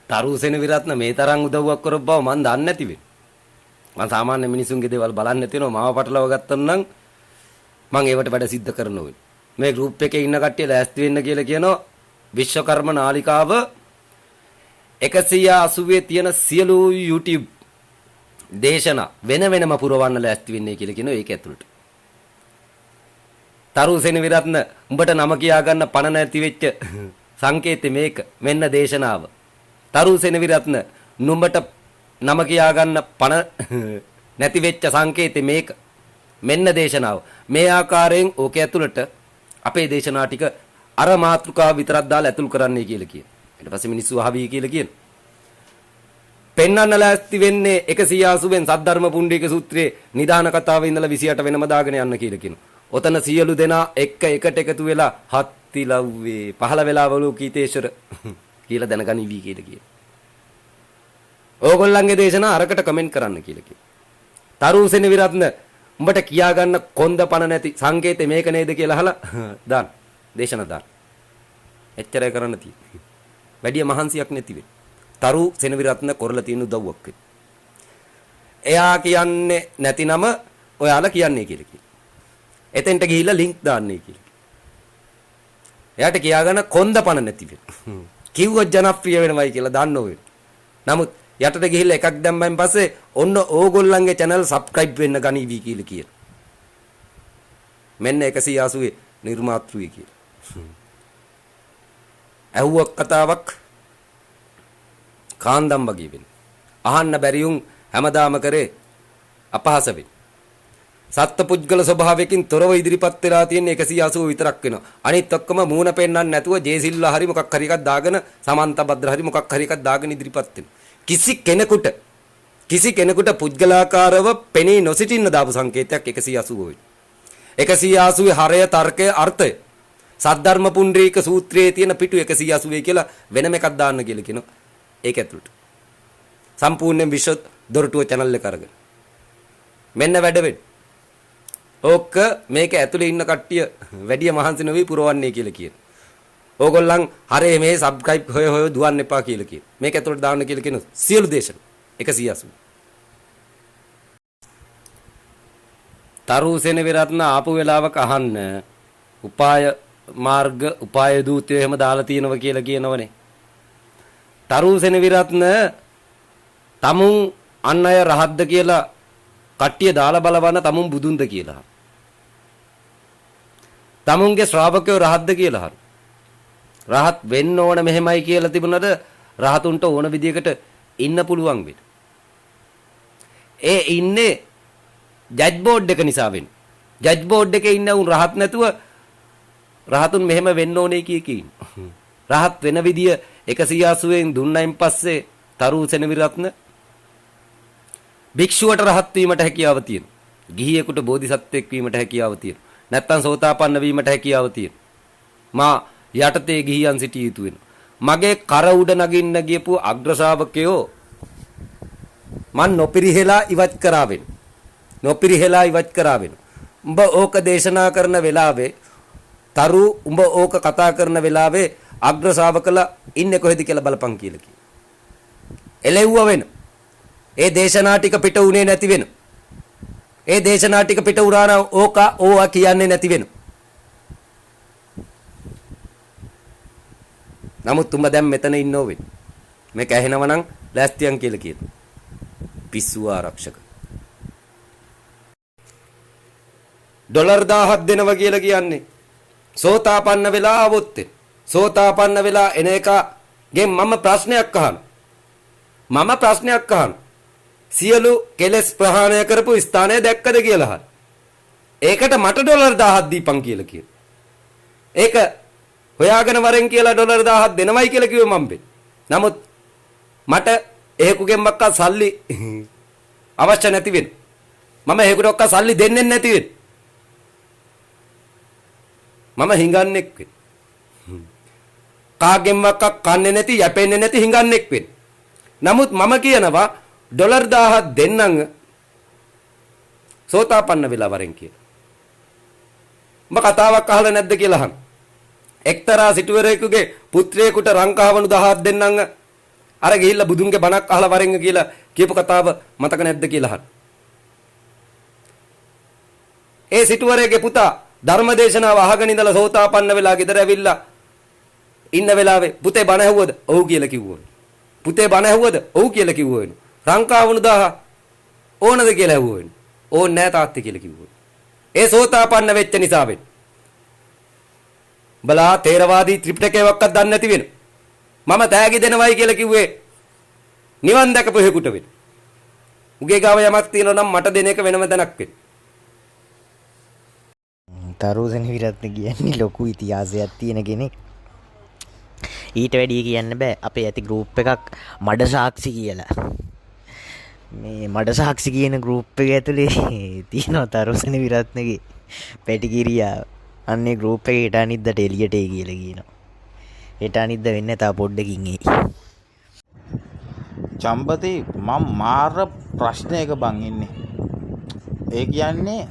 තරුසෙන විරත්න මේ තරම් උදව්වක් කරපු බව මන් දන්නේ නැති වෙන්නේ. මම සාමාන්‍ය මිනිසුන්ගේ දේවල් බලන්නේ නැතිනවා මාව පටලව ගත්තොත් නම් මම ඒවට වැඩ සිද්ධ කරන්න ඕනේ. මේ ගෲප් එකේ ඉන්න කට්ටිය ලෑස්ති වෙන්න කියලා කියනවා. විශ්වකර්ම නාලිකාව 180 තියෙන සියලු YouTube දේශනා වෙන වෙනම පුරවන්න ලෑස්ති වෙන්නේ කියලා කියනවා ඒක ඇතුළට. තරුසෙන විරත්න උඹට නම කියා ගන්න පණ නැති වෙච්ච සංකේතේ මේක මෙන්න දේශනාව. තරුසෙන විරත්න නුඹට නම කියා ගන්න පණ නැති වෙච්ච සංකේතේ මේක මෙන්න දේශනාව. මේ ආකාරයෙන් ඕක ඇතුළට අපේ දේශනා ටික අර මාතෘකාව විතරක් දාලා ඇතුල් කරන්නයි කියලා කියන. ඊට පස්සේ මිනිස්සු අහවි කියලා කියන. පෙන්වන්න ලෑස්ති වෙන්නේ 180න් සද්ධර්ම පුණ්ඩික සූත්‍රයේ නිදාන කතාවේ ඉඳලා 28 වෙනම දාගෙන යන්න කියලා කියනවා. ඔතන සියලු දෙනා එකට එකතු වෙලා හත්තිලව්වේ පහළ වෙලාවලු කීතේශ්වර කියලා දැනගනිවි කියලා කියන. ඕගොල්ලන්ගේ දේශනා අරකට කමෙන්ට් කරන්න කියලා කියන. තරුසෙන විරත්න උඹට කියා ගන්න කොන්ද පණ නැති සංකේතේ මේක නේද කියලා අහලා දාන්න. දේශනා දාන්න. එච්චරයි කරන්න තියෙන්නේ. වැඩි මහන්සියක් නැති වෙයි. තරු සෙනවිරත්න කරලා තියෙන උදව්වක් වෙයි. එයා කියන්නේ නැතිනම ඔයාලා කියන්නේ කියලා කියනවා. එතෙන්ට ගිහිල්ලා ලින්ක් දාන්නයි කියලා. එයාට කියා ගන්න කොන්ද පණ නැති වෙයි. කිව්වොත් ජනප්‍රිය වෙනවයි කියලා දන්න ඕනේ. නමුත් යටට ගිහිල්ලා එකක් දැම්මෙන් පස්සේ ඔන්න ඕගොල්ලන්ගේ channel subscribe වෙන්න ගනීවි කියලා කියනවා. මෙන්න 180 නිර්මාතෘයි කියලා. ඇහුවක් කතාවක් කාන්දම් වගේ වෙන්නේ. අහන්න බැරියුන් හැමදාම කරේ අපහාස වෙන්නේ. සත්පුද්ගල ස්වභාවයකින් තොරව ඉදිරිපත් වෙලා තියෙන 180 විතරක් වෙනවා. අනිත් ඔක්කොම මූණ පෙන්නන්න නැතුව ජේසිල්ලා හරි මොකක් හරි එකක් දාගෙන සමන්ත භද්‍ර හරි මොකක් හරි එකක් දාගෙන ඉදිරිපත් වෙනවා. කිසි කෙනෙකුට පුද්ගලාකාරව පෙනී නොසිටින්න දාපු සංකේතයක් 180 වෙයි. 180 හරය තර්කය අර්ථය සද්ධර්ම පුණ්ඩරීක සූත්‍රයේ තියෙන පිටු 180 කියලා වෙනම එකක් දාන්න කියලා කියනවා. ඒක ඇතුළට සම්පූර්ණයෙන් විශ්ව දොරටුව channel එක අරගෙන මෙන්න වැඩ වෙන්නේ. ඕක මේක ඇතුලේ ඉන්න කට්ටිය වැඩි මහන්සි නොවි පුරවන්නේ කියලා කියන. ඕගොල්ලන් හරේ මේ subscribe හොය දුවන්න එපා කියලා කියන. මේක ඇතුලට දාන්න කියලා කියන සියලු දේශන 180. තරුසෙන විරත්න ආපු වෙලාවක අහන්න උපාය මාර්ග උපාය දූතය එහෙම දාලා තියෙනවා කියලා කියනවනේ. තරුසෙන විරත්න තමුන් අන් අය රහත්ද කියලා කට්ටිය දාලා බලවන්න තමුන් බුදුන්ද කියලා. තමුන්ගේ ශ්‍රාවකයෝ රහත්ද කියලා හරි. රහත් වෙන්න ඕන මෙහෙමයි කියලා තිබුණාට රහතුන්ට ඕන විදියකට ඉන්න පුළුවන් වෙයි. ඒ ඉන්නේ ජජ් බෝඩ් එක නිසා වෙන්නේ. ජජ් බෝඩ් එකේ ඉන්න උන් රහත් නැතුව රහතුන් මෙහෙම වෙන්න ඕනේ කිය. රහත් වෙන විදිය 180න් දුන්නයින් පස්සේ තරුසෙන විරත්න භික්ෂුවට රහත් වීමට හැකියාව තියෙනවා. ගිහියෙකුට බෝධිසත්වෙක් වීමට හැකියාව තියෙනවා. නැත්තම් සෝතාපන්න වීමට හැකියාව තියෙනවා. මා යටතේ ගිහියන් සිටිය යුතු වෙනවා. මගේ කර උඩ නගින්න ගියපු අග්‍ර ශ්‍රාවකයෝ මන් නොපිරිහෙලා ඉවත් කරාවෙන. උඹ ඕක දේශනා කරන වෙලාවේ තරු උඹ ඕක කතා කරන වෙලාවේ අග්‍ර ශ්‍රාවකලා ඉන්නේ කොහෙද කියලා බලපන් කියලා කිව්වා. එළෙව්ව වෙන. ඒ දේශනා ටික පිට උනේ නැති වෙන. ඒ දේශනා ටික පිට උරාන ඕවා කියන්නේ නැති වෙන. නමුත් උඹ දැන් මෙතන ඉන්නෝ වෙන. මේක ඇහෙනව නම් ලෑස්තියන් කියලා කියනවා. පිස්සු ආරක්ෂක. ඩොලර් 1000ක් දෙනවා කියලා කියන්නේ සෝතාපන්න වෙලා આવොත් සෝතාපන්න වෙලා එන එකගේ මම ප්‍රශ්නයක් අහනවා. සියලු කෙලස් ප්‍රහාණය කරපු ස්ථානය දැක්කද කියලා අහන. ඒකට මට ඩොලර් 1000ක් දීපන් කියලා කියනවා. ඒක හොයාගෙන වරෙන් කියලා ඩොලර් 1000ක් දෙනවයි කියලා කිව්වේ මම බේ. නමුත් මට එහෙකුගෙන් මක්ක සල්ලි අවශ්‍ය නැති වෙන. මම එහෙකට ඔක්ක සල්ලි දෙන්නේ නැති වෙන. මම හිඟන්නෙක් වෙන. කාගෙන් මක්ක කන්නේ නැති යැපෙන්නේ නැති හිඟන්නෙක් වෙන. නමුත් මම කියනවා ඩොලර් 1000ක් දෙන්නං සෝතාපන්න වෙලා වරෙන් කියලා. උඹ කතාවක් අහලා නැද්ද කියලා අහන. එක්තරා සිටුවරයෙකුගේ පුත්‍රයෙකුට රංකාවණු 1000ක් දෙන්නං අර ගිහිල්ලා බුදුන්ගේ බණක් අහලා වරෙන් කියලා කියපු කතාව මතක නැද්ද කියලා අහන්න. ඒ සිටුවරේගේ පුතා ධර්මදේශනාව අහගෙන ඉඳලා සෝතාපන්න වෙලා ගෙදර ඇවිල්ලා ඉන්න වෙලාවේ පුතේ බණ ඇහුවද? ඔව් කියලා කිව්වොත්. පුතේ බණ ඇහුවද? ඔව් කියලා කිව්වොත්. රංකාවුණු 1000 ඕනද කියලා ඇහුවොත්. ඕන් නෑ තාත්තේ කියලා කිව්වොත්. ඒ සෝතාපන්න වෙච්ච නිසා වෙන්නේ. බලා තේරවාදී ත්‍රිපිටකයක්වත් දන්නේ නැති වෙන. මම තෑගි දෙනවයි කියලා කිව්වේ නිවන් දැකපු හේකුට වෙන. උගේ ගාව යමක් තියෙනවා නම් මට දෙන එක වෙනම දැනක් වෙන. තරුසෙන විරත්න කියන්නේ ලොකු ඉතිහාසයක් තියෙන කෙනෙක්. ඊට වැඩිය කියන්න බෑ. අපේ ඇති ගෲප් එකක් මඩ සාක්ෂි කියලා. මේ මඩ සාක්ෂි කියන ගෲප් එක ඇතුලේ තියෙනවා තරුසෙන විරත්නගේ පැටිකිරියාව. අන්නේ ගෲප් එකේ ඊට අනිද්දට එළියට එයි කියලා කියනවා. ඊට අනිද්ද වෙන්නේ තා පොඩ්ඩකින් එයි. චම්පති මම මාර ප්‍රශ්නයක බං ඉන්නේ. ඒ කියන්නේ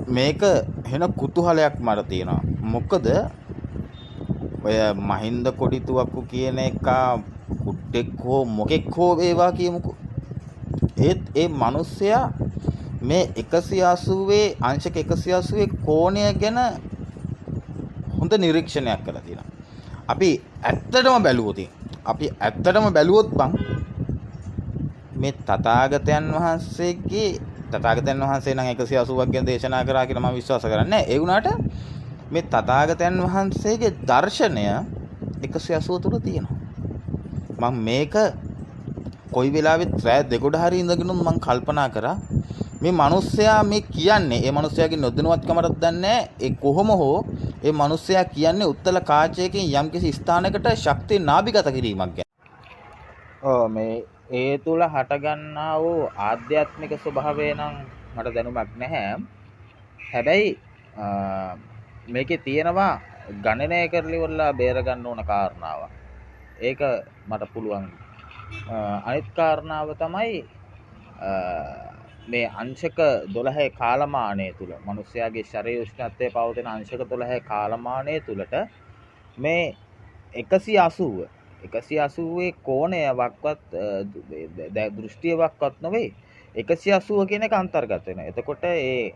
මේක වෙන කුතුහලයක් මට තියෙනවා. මොකද ඔය මහින්ද කොඩිතුවක්කු කියන එක කුට්ටෙක් හෝ මොකෙක් හෝ වේවා කියමුකෝ. ඒත් ඒ මිනිස්සයා මේ 180 අංශක 180 කෝණය ගැන හොඳ නිරීක්ෂණයක් කරලා තියෙනවා. අපි ඇත්තටම බැලුවොත් බං මේ තථාගතයන් වහන්සේ නම් 180ක් ගැන දේශනා කරා කියලා මම විශ්වාස කරන්නේ නැහැ. ඒ වුණාට මේ තථාගතයන් වහන්සේගේ දර්ශනය 180 තුල තියෙනවා. මම මේක කොයි වෙලාවෙත් රෑ දෙගොඩ හරි ඉඳගෙන මම කල්පනා කරා මේ මිනිස්සයා මේ කියන්නේ ඒ මිනිස්සයාගේ නොදැනුවත්කමටත් දන්නේ ඒ කොහොම හෝ ඒ මිනිස්සයා කියන්නේ උත්තල කාචයකින් යම්කිසි ස්ථානයකට ශක්තිය නාභිගත කිරීමක් ගැන. මේ ඒ තුල හටගන්නා වූ ආධ්‍යාත්මික ස්වභාවය නම් මට දැනුමක් නැහැ. හැබැයි මේකේ තියෙනවා ගණනය කරලිවලා බේර ගන්න ඕන කාරණාවක්. ඒක මට පුළුවන්. අනිත් කාරණාව තමයි මේ අංශක 12 කාලමානය තුල මිනිස්යාගේ ශරීර උෂ්ණත්වයේ පවතින අංශක 12 කාලමානය තුලට මේ 180 කෝණයක්වත් දෘෂ්ටියක්වත් නෙවෙයි 180 කියන එක අන්තර්ගත වෙනවා. එතකොට ඒ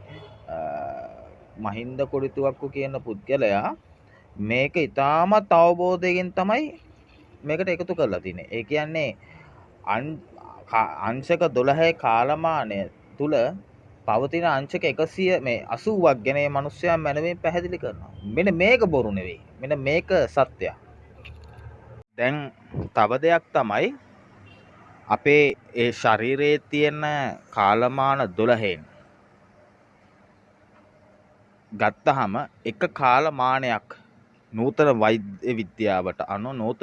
මහින්ද කොඩිතුවක්කු කියන පුද්ගලයා මේක ඊටමත් අවබෝධයෙන් තමයි මේකට එකතු කරලා තින්නේ. ඒ කියන්නේ අංශක 12 කාලමානය තුල පවතින අංශක 100 මේ 80ක් ගැන මේ මිනිස්සයා මනමින් පැහැදිලි කරනවා. මෙන්න මේක බොරු නෙවෙයි. මෙන්න මේක සත්‍යයක්. දැන් තව දෙයක් තමයි අපේ ඒ ශරීරයේ තියෙන කාලමාන 12න් ගත්තහම එක කාලමානයක් නූතන වෛද්‍ය විද්‍යාවට අනුව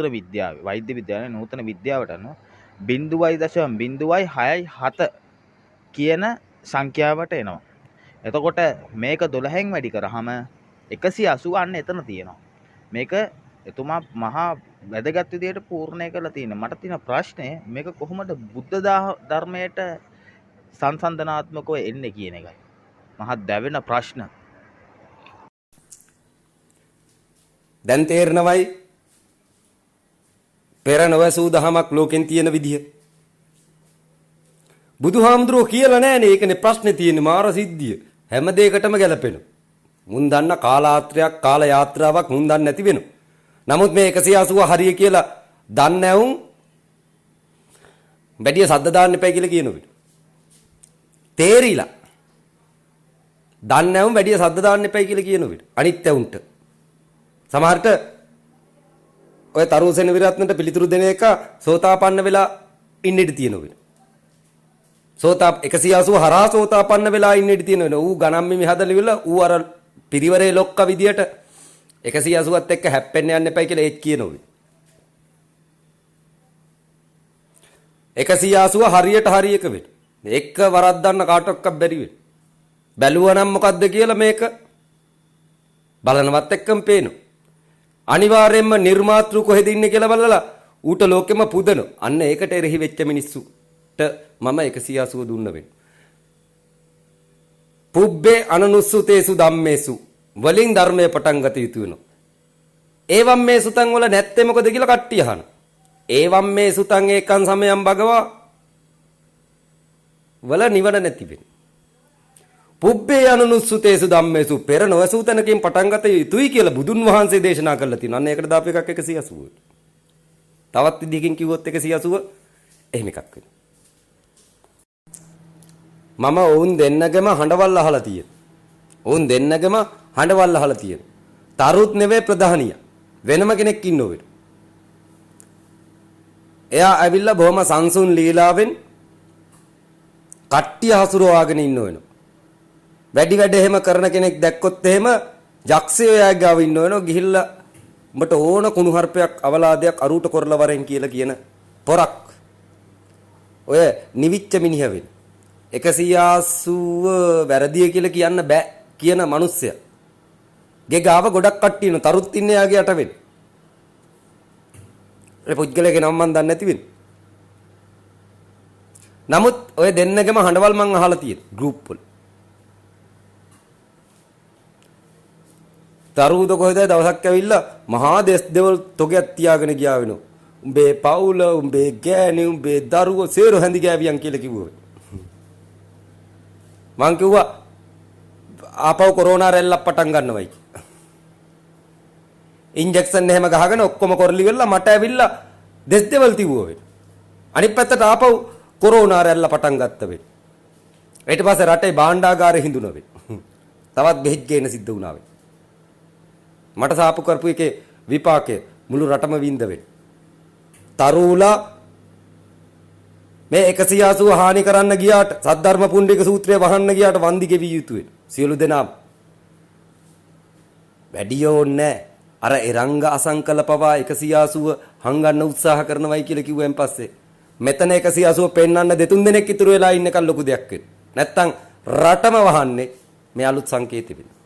වෛද්‍ය විද්‍යාවේ නූතන විද්‍යාවට අනුව 0.0.67 කියන සංඛ්‍යාවට එනවා. එතකොට මේක 12න් වැඩි කරාම 180 අන්න එතන තියෙනවා. මේක එතුමා මහා වැදගත් විදියට පූර්ණය කරලා තියෙනවා. මට තියෙන ප්‍රශ්නේ මේක කොහොමද බුද්ධ ධර්මයට සංසන්දනාත්මකව එන්නේ කියන එකයි. මහා දැවෙන ප්‍රශ්න. දැන් තේරෙනවයි පෙර නොවසූ දහමක් ලෝකෙන් තියෙන විදිය. බුදුහාමුදුරුවෝ කියලා නෑනේ. ඒකනේ ප්‍රශ්නේ තියෙන්නේ. මාර සිද්ධිය හැම දෙයකටම ගැලපෙනවා. මුන් දන්න කාලාත්‍රයක් කාල යාත්‍රාවක් මුන් දන්නේ නැති වෙනවා. නමුත් මේ 180 හරිය කියලා දන්නේ නැවුම් වැඩි සද්ද දාන්න එපයි කියලා කියනවා. තේරිලා දන්නේ නැවුම් වැඩි සද්ද දාන්න එපයි කියලා කියනවා. අනිත් ඇවුන්ට සමහරට ඔය තරුසෙන විරත්නට පිළිතුරු දෙන එක සෝතාපන්න වෙලා ඉන්න ඉඩ තියෙනවා. 180 හරහා සෝතාපන්න වෙලා ඉන්න ඉඩ තියෙනවා. ඌ ගණන් මිමි හදලිවිලා ඌ අර පිරිවරේ ලොක්ක විදියට 180ත් එක්ක හැප්පෙන්න යන්න එපයි කියලා ඒත් කියනවා. 180 හරියට හරියක වෙන්න. එක වරද්දන්න කාටවත් බැරි වෙන්න. බැලුවා නම් මොකද්ද කියලා මේක බලනවත් එක්කම පේනවා. අනිවාර්යයෙන්ම නිර්මාතෘ කොහෙද ඉන්නේ කියලා බලලා ඌට ලෝකෙම පුදන. අන්න ඒකට එරෙහි වෙච්ච මිනිස්සුට මම 180 දුන්න වෙන්න. පුබ්බේ අනනුස්සුතේසු ධම්මේසු වලින් ධර්මයේ පටන් ගත යුතු වෙනවා. ඒවම් මේ සුතන් වල නැත්තේ මොකද කියලා කට්ටිය අහන. ඒවම් මේ සුතං ඒකං සමයං භගවා වල නිවන නැති වෙන. පුබ්බේ අනුනුස්සුතේසු ධම්මේසු පෙර නොවසූ තැනකින් පටන් ගත යුතුයි කියලා බුදුන් වහන්සේ දේශනා කරලා තියෙනවා. අන්න ඒකට දාපු එකක් 180. තවත් විදිහකින් කිව්වොත් 180 එහෙම එකක් වෙනවා. මම වුන් දෙන්නගම හඬවල් අහලා තියෙනවා. වුන් දෙන්නගම හඬවල් අහලා තියෙනවා. තරුත් නෙවෙයි ප්‍රධානිය. වෙනම කෙනෙක් ඉන්නෝ වෙන. එයා ඇවිල්ලා බොහොම සංසුන් ලීලාවෙන් කට්ටිය හසුරවාගෙන ඉන්න වෙනවා. වැඩි වැඩ එහෙම කරන කෙනෙක් දැක්කොත් එහෙම යක්ෂයෝ එයා ගාව ඉන්න වෙනවා. ගිහිල්ලා උඹට ඕන කුණුහරුපයක් අවලාදයක් අරුට කරලා වරෙන් කියලා කියන පොරක්. ඔය නිවිච්ච මිනිහ වෙන. 180 වැරදිය කියලා කියන්න බෑ කියන මිනිස්සයා. ගේ ගාව ගොඩක් කට්ටිය ඉන්න තරුත් ඉන්නේ යාගේ යට වෙන. ඒ පුද්ගලයාගේ නම මන් දන්නේ නැති වෙන. නමුත් ඔය දෙන්නගම හඬවල් මං අහලා තියෙන ගෲප් වල. තරුද කොහෙද දවසක් ඇවිල්ලා මහා දෙස් දෙවල් තොගයක් තියාගෙන ගියා වෙනවා. උඹේ පවුල, උඹේ ගෑණි, උඹේ දරුවෝ සේරු හැඳි ගෑවියන් කියලා කිව්වා. මං කිව්වා ආපහු කොරෝනා රැල්ලක් පටන් ගන්නවයි. ඉන්ජෙක්ෂන් එහෙම ගහගෙන ඔක්කොම කරලි වෙලා මට ඇවිල්ලා දෙස් දෙවල් තිබුවා වෙන. අනිත් පැත්තට ආපහු කොරෝනා රැල්ල පටන් ගත්ත වෙන. ඊට පස්සේ රටේ භාණ්ඩාගාරෙ හිඳුන වෙන. තවත් බෙහෙත් ගේන්න සිද්ධ වුණා වෙන. මට සාපු කරපු එකේ විපාකය මුළු රටම විඳ වෙන. තරුලා මේ 180 හානි කරන්න ගියාට සද්ධර්ම පුණ්ඩික සූත්‍රය වහන්න ගියාට වන්දි ගෙවිය යුතු වෙන. සියලු දෙනාම වැඩියෝ නැහැ. අර එරංග අසංකල පවා 180 හංගන්න උත්සාහ කරනවයි කියලා කිව්වෙන් පස්සේ මෙතන 180 පෙන්වන්න දෙතුන් දෙනෙක් ඉතුරු වෙලා ඉන්නකල් ලොකු දෙයක් වෙන. නැත්තම් රටම වහන්නේ මේ අලුත් සංකේතෙ වෙන.